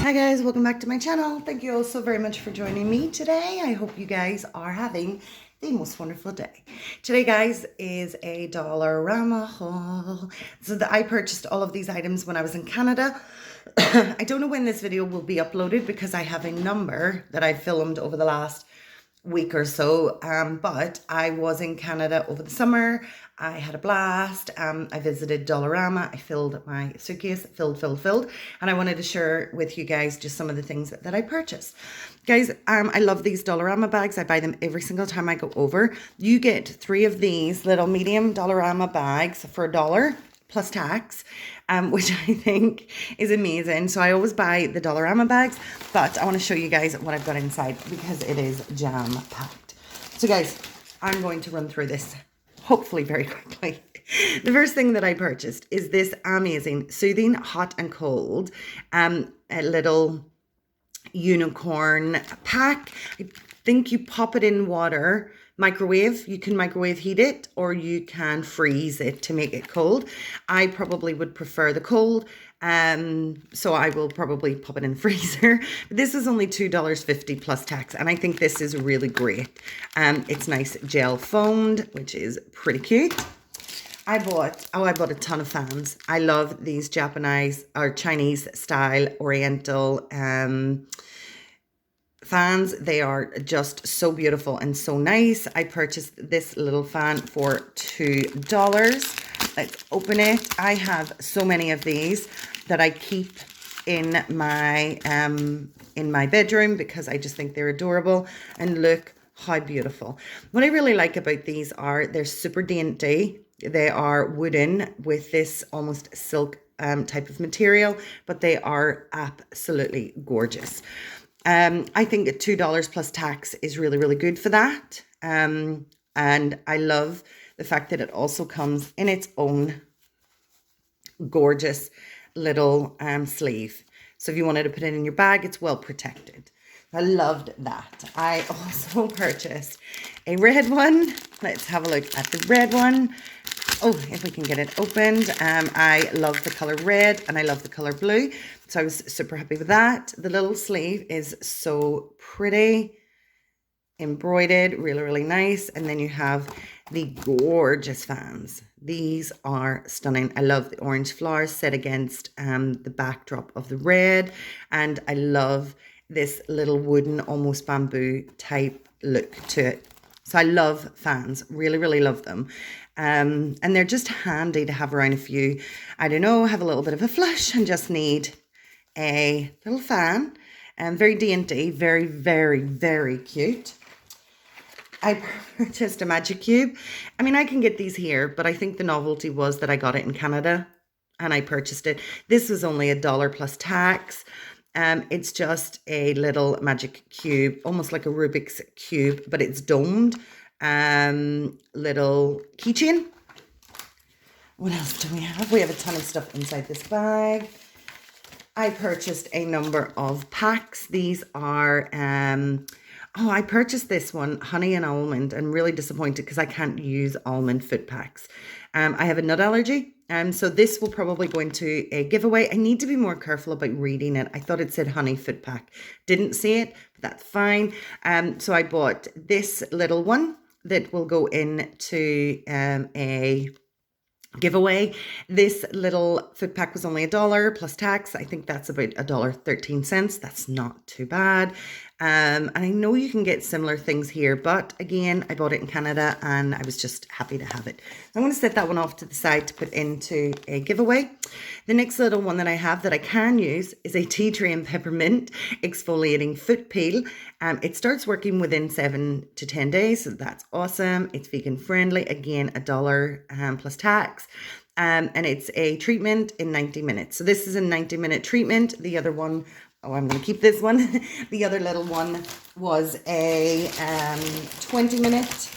Hi guys, welcome back to my channel. Thank you all so very much for joining me today. I hope you guys are having the most wonderful day. Today, guys, is a Dollarama haul. So I purchased all of these items when I was in Canada. I don't know when this video will be uploaded because I have a number that I filmed over the last week or so, but I was in Canada over the summer. I had a blast. I visited Dollarama. I filled my suitcase, filled, and I wanted to share with you guys just some of the things that I purchased. Guys, I love these Dollarama bags. I buy them every single time I go over. You get 3 of these little medium Dollarama bags for $1 plus tax, which I think is amazing. So I always buy the Dollarama bags, but I want to show you guys what I've got inside because it is jam-packed. So guys, I'm going to run through this hopefully very quickly. The first thing that I purchased is this amazing Soothing Hot and Cold, a little unicorn pack. I think you pop it in water, microwave. You can microwave heat it or you can freeze it to make it cold. I probably would prefer the cold, so I will probably pop it in the freezer. This is only $2.50 plus tax, and I think this is really great. It's nice gel foamed, which is pretty cute. I bought a ton of fans. I love these Japanese or Chinese style oriental fans. They are just so beautiful and so nice. I purchased this little fan for $2. Let's open it. I have so many of these that I keep in my bedroom because I just think they're adorable. And look how beautiful. What I really like about these are they're super dainty. They are wooden with this almost silk type of material, but they are absolutely gorgeous. I think $2 plus tax is really, really good for that. And I love the fact that it also comes in its own gorgeous little sleeve. So if you wanted to put it in your bag, it's well protected. I loved that. I also purchased a red one. Let's have a look at the red one. Oh, if we can get it opened. I love the color red and I love the color blue. So I was super happy with that. The little sleeve is so pretty, embroidered, really, really nice. And then you have the gorgeous fans. These are stunning. I love the orange flowers set against the backdrop of the red. And I love this little wooden, almost bamboo type look to it. So I love fans, really, really love them. And they're just handy to have around if you, I don't know, have a little bit of a flush and just need a little fan. Very dainty, very, very, very cute. I purchased a magic cube. I mean, I can get these here, but I think the novelty was that I got it in Canada and I purchased it. This was only $1 plus tax. It's just a little magic cube, almost like a Rubik's cube, but it's domed. Little keychain. What else do we have? We have a ton of stuff inside this bag. I purchased a number of packs. These are, I purchased this one, honey and almond. I'm really disappointed because I can't use almond foot packs. I have a nut allergy. So this will probably go into a giveaway. I need to be more careful about reading it. I thought it said honey foot pack. Didn't see it, but that's fine. So I bought this little one that will go into a giveaway. This little foot pack was only $1 plus tax. I think that's about $1.13. That's not too bad. And I know you can get similar things here, but again, I bought it in Canada and I was just happy to have it. I'm going to set that one off to the side to put into a giveaway. The next little one that I have that I can use is a tea tree and peppermint exfoliating foot peel. It starts working within 7 to 10 days, so that's awesome. It's vegan friendly. Again, $1 plus tax. And it's a treatment in 90 minutes. So this is a 90-minute treatment. The other one, I'm going to keep this one. The other little one was a 20-minute.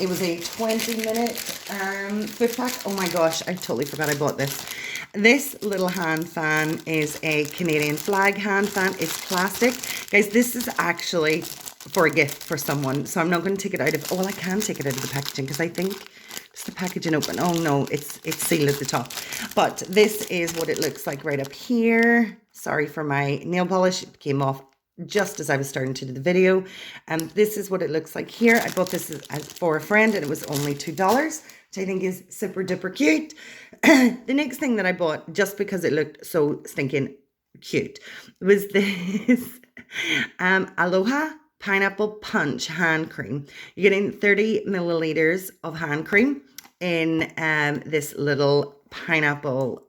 It was a 20-minute foot pack. Oh my gosh, I totally forgot I bought this. This little hand fan is a Canadian flag hand fan. It's plastic. Guys, this is actually for a gift for someone. So I'm not going to take it out of, oh, well, I can take it out of the packaging because I think it's the packaging open. Oh no, it's sealed at the top. But this is what it looks like right up here. Sorry for my nail polish. It came off just as I was starting to do the video. And this is what it looks like here. I bought this for a friend and it was only $2, which I think is super duper cute. The next thing that I bought, just because it looked so stinking cute, was this Aloha Pineapple Punch hand cream. You're getting 30 milliliters of hand cream in this little pineapple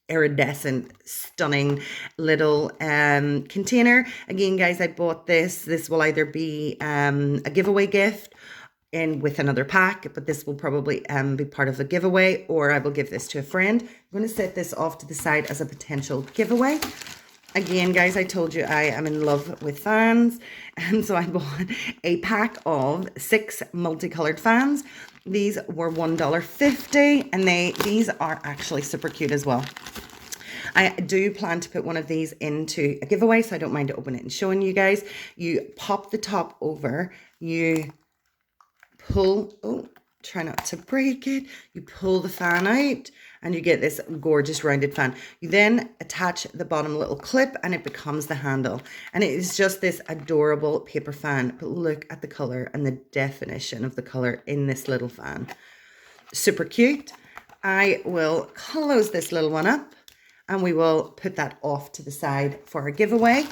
iridescent, stunning little container. Again, guys, I bought this. This will either be a giveaway gift in with another pack, but this will probably be part of a giveaway, or I will give this to a friend. I'm going to set this off to the side as a potential giveaway. Again, guys, I told you I am in love with fans, and so I bought a pack of 6 multicolored fans. These were $1.50, and these are actually super cute as well. I do plan to put one of these into a giveaway, so I don't mind to open it and showing you guys. You pop the top over, you pull, oh, try not to break it. You pull the fan out and you get this gorgeous rounded fan. You then attach the bottom little clip and it becomes the handle. And it is just this adorable paper fan. But look at the color and the definition of the color in this little fan. Super cute. I will close this little one up and we will put that off to the side for a giveaway.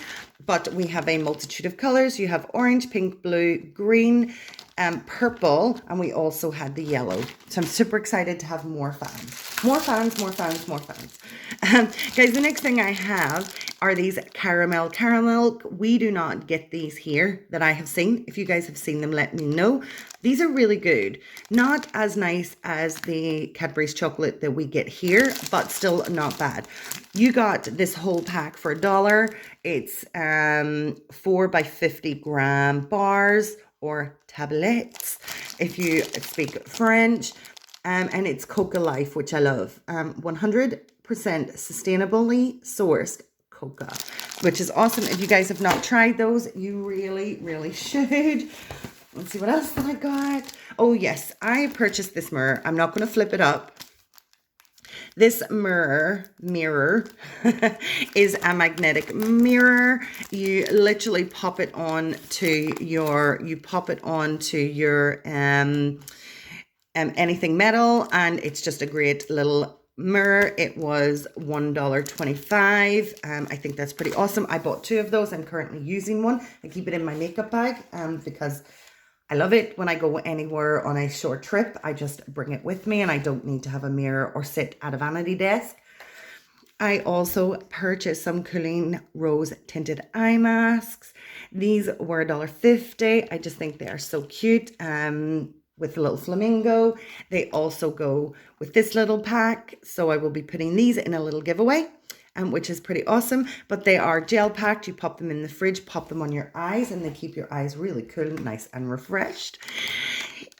But we have a multitude of colors. You have orange, pink, blue, green, purple, and we also had the yellow. So I'm super excited to have more fans. More fans, more fans, more fans. Guys, the next thing I have are these caramel. We do not get these here that I have seen. If you guys have seen them, let me know. These are really good. Not as nice as the Cadbury's chocolate that we get here, but still not bad. You got this whole pack for $1. It's 4 by 50 gram bars or tablettes if you speak French, and it's Coca Life, which I love. 100% sustainably sourced coca, which is awesome. If you guys have not tried those, you really should. Let's see what else that I got. Oh yes, I purchased this mirror. I'm not going to flip it up. This Myrrh Mirror is a magnetic mirror. You literally pop it on to your, anything metal, and it's just a great little mirror. It was $1.25. I think that's pretty awesome. I bought 2 of those. I'm currently using one. I keep it in my makeup bag because I love it. When I go anywhere on a short trip, I just bring it with me and I don't need to have a mirror or sit at a vanity desk. I also purchased some Cooling Rose tinted eye masks. These were $1.50. I just think they are so cute. With a little flamingo. They also go with this little pack. So I will be putting these in a little giveaway, which is pretty awesome. But they are gel packed. You pop them in the fridge, pop them on your eyes, and they keep your eyes really cool, nice and refreshed.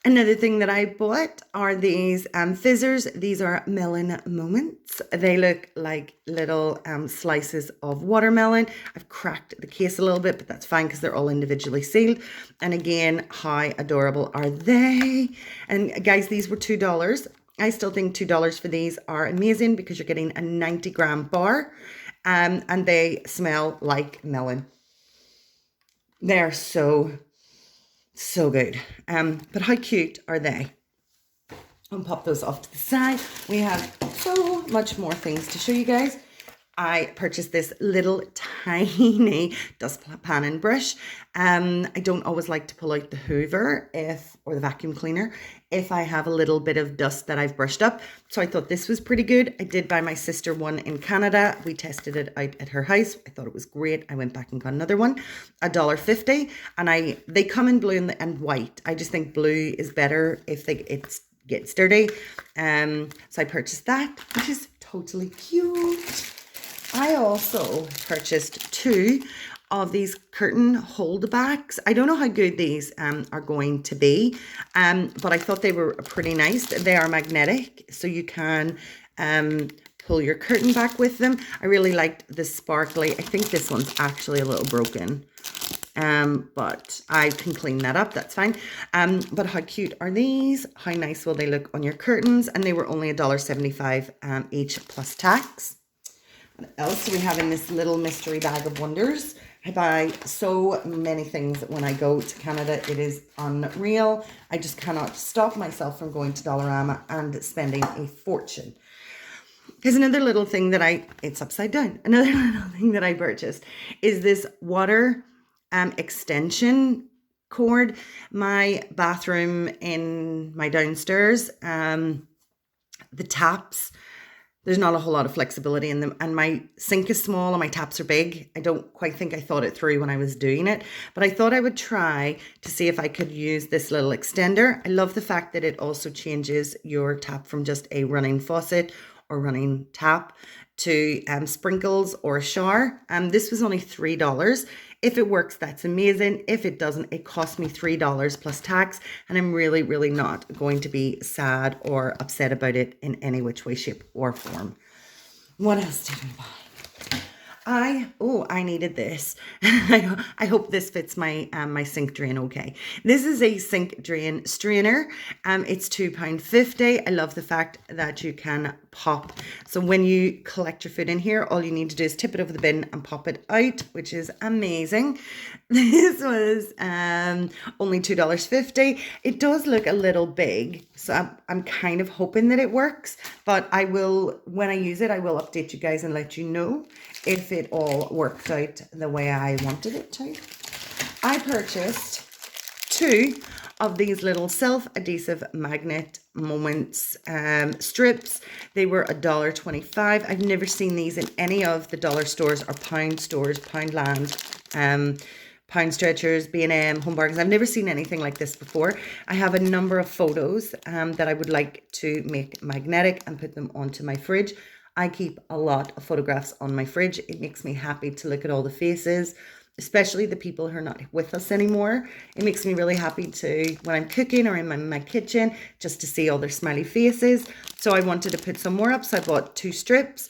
Another thing that I bought are these fizzers. These are melon moments. They look like little slices of watermelon. I've cracked the case a little bit, but that's fine because they're all individually sealed. And again, how adorable are they? And guys, these were $2. I still think $2 for these are amazing because you're getting a 90 gram bar, and they smell like melon. They're so good. But how cute are they? I'll pop those off to the side. We have so much more things to show you guys. I purchased this little tiny dustpan and brush. I don't always like to pull out the Hoover or the vacuum cleaner if I have a little bit of dust that I've brushed up. So I thought this was pretty good. I did buy my sister one in Canada. We tested it out at her house. I thought it was great. I went back and got another one, $1.50, and they come in blue and white. I just think blue is better if it's gets dirty. So I purchased that, which is totally cute. I also purchased 2 of these curtain holdbacks. I don't know how good these are going to be, but I thought they were pretty nice. They are magnetic, so you can pull your curtain back with them. I really liked the sparkly. I think this one's actually a little broken, but I can clean that up. That's fine. But how cute are these? How nice will they look on your curtains? And they were only $1.75 each plus tax. What else do we have in this little mystery bag of wonders? I buy so many things when I go to Canada. It is unreal. I just cannot stop myself from going to Dollarama and spending a fortune. Here's another little thing that it's upside down. Another little thing that I purchased is this water extension cord. My bathroom in my downstairs, the taps, there's not a whole lot of flexibility in them, and my sink is small and my taps are big. I don't quite think I thought it through when I was doing it, but I thought I would try to see if I could use this little extender. I love the fact that it also changes your tap from just a running faucet or running tap to sprinkles or a shower. This was only $3. If it works, that's amazing. If it doesn't, it cost me $3 plus tax, and I'm really, really not going to be sad or upset about it in any which way, shape, or form. What else did we buy? I needed this. I hope this fits my my sink drain okay. This is a sink drain strainer. It's £2.50. I love the fact that you can pop. So when you collect your food in here, all you need to do is tip it over the bin and pop it out, which is amazing. This was only $2.50. It does look a little big, so I'm kind of hoping that it works, but I will, when I use it, I will update you guys and let you know if it all works out the way I wanted it to. I purchased 2 of these little self-adhesive magnet moments strips. They were $1.25. I've never seen these in any of the dollar stores or pound stores, Poundland, Pound Stretchers, B&M, Home Bargains. I've never seen anything like this before. I have a number of photos that I would like to make magnetic and put them onto my fridge. I keep a lot of photographs on my fridge. It makes me happy to look at all the faces, especially the people who are not with us anymore. It makes me really happy to, when I'm cooking or in my kitchen, just to see all their smiley faces. So I wanted to put some more up, so I bought 2 strips.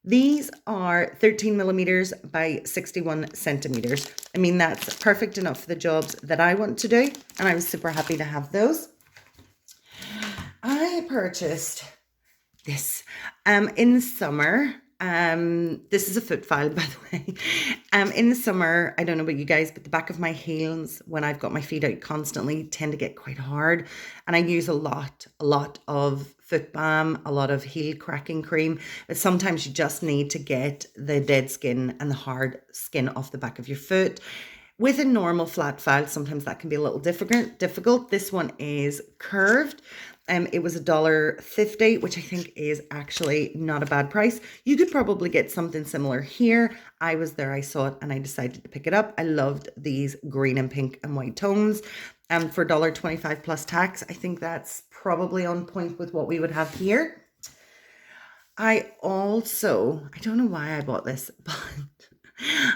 These are 13 millimeters by 61 centimeters. I mean, that's perfect enough for the jobs that I want to do, and I was super happy to have those. I purchased this in the summer. This is a foot file, by the way. In the summer, I don't know about you guys, but the back of my heels, when I've got my feet out constantly, tend to get quite hard, and I use a lot of foot balm, a lot of heel cracking cream, but sometimes you just need to get the dead skin and the hard skin off the back of your foot. With a normal flat file, sometimes that can be a little difficult. This one is curved. It was $1.50, which I think is actually not a bad price. You could probably get something similar here. I was there, I saw it, and I decided to pick it up. I loved these green and pink and white tones. For $1.25 plus tax, I think that's probably on point with what we would have here. I don't know why I bought this, but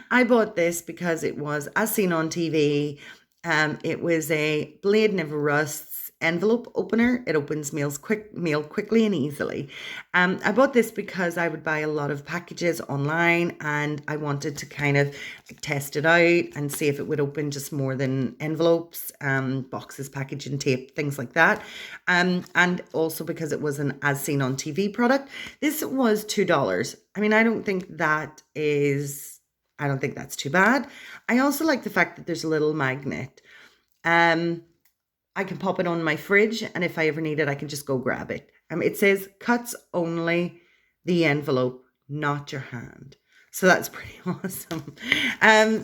I bought this because it was as seen on TV. It was a Blade Never Rusts envelope opener. It opens meal quickly and easily. I bought this because I would buy a lot of packages online, and I wanted to kind of test it out and see if it would open just more than envelopes, boxes, packaging tape, things like that. And also because it was an as seen on TV product. This was $2. I mean, I don't think that's too bad. I also like the fact that there's a little magnet. I can pop it on my fridge, and if I ever need it, I can just go grab it. It says cuts only the envelope, not your hand. So that's pretty awesome.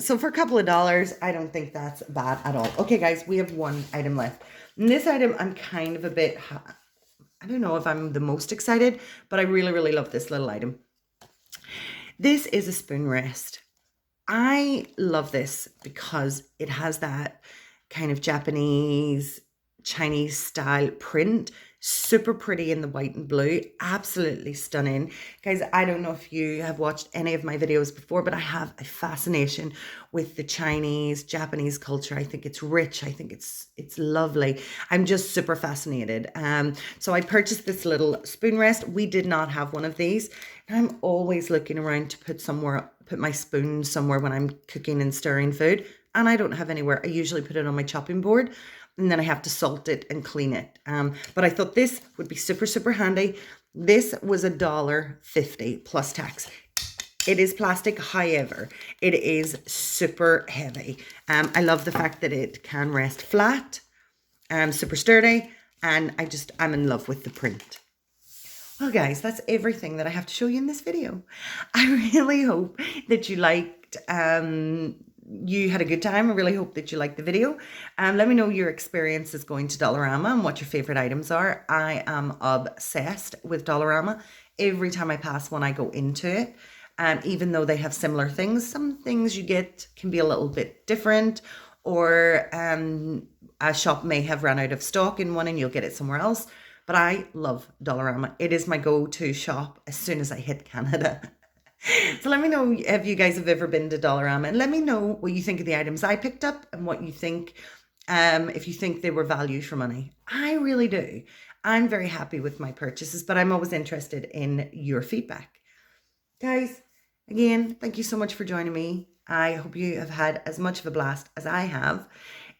So for a couple of dollars, I don't think that's bad at all. Okay, guys, we have one item left. And this item, I'm kind of a bit, I don't know if I'm the most excited, but I really, really love this little item. This is a spoon rest. I love this because it has that kind of Japanese, Chinese style print. Super pretty in the white and blue. Absolutely stunning. Guys, I don't know if you have watched any of my videos before, but I have a fascination with the Chinese, Japanese culture. I think it's rich. I think it's lovely. I'm just super fascinated. So I purchased this little spoon rest. We did not have one of these. And I'm always looking around to put my spoon somewhere when I'm cooking and stirring food. And I don't have anywhere. I usually put it on my chopping board, and then I have to salt it and clean it. But I thought this would be super, super handy. This was $1.50 plus tax. It is plastic, however, it is super heavy. I love the fact that it can rest flat, super sturdy, and I'm in love with the print. Well, guys, that's everything that I have to show you in this video. I really hope that you liked, you had a good time. I really hope that you liked the video. Let me know your experiences going to Dollarama and what your favorite items are. I am obsessed with Dollarama. Every time I pass one, I go into it. Even though they have similar things, some things you get can be a little bit different, or a shop may have run out of stock in one and you'll get it somewhere else. But I love Dollarama. It is my go-to shop as soon as I hit Canada. So let me know if you guys have ever been to Dollarama, and let me know what you think of the items I picked up and what you think, if you think they were value for money. I really do. I'm very happy with my purchases, but I'm always interested in your feedback. Guys, again, thank you so much for joining me. I hope you have had as much of a blast as I have.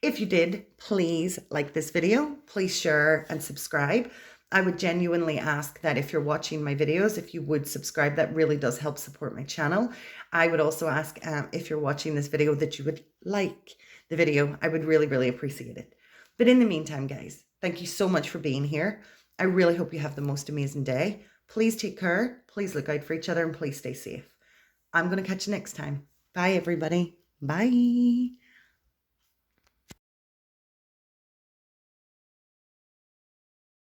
If you did, please like this video, please share and subscribe. I would genuinely ask that if you're watching my videos, if you would subscribe. That really does help support my channel. I would also ask if you're watching this video that you would like the video. I would really, really appreciate it. But in the meantime, guys, thank you so much for being here. I really hope you have the most amazing day. Please take care. Please look out for each other and please stay safe. I'm going to catch you next time. Bye, everybody. Bye.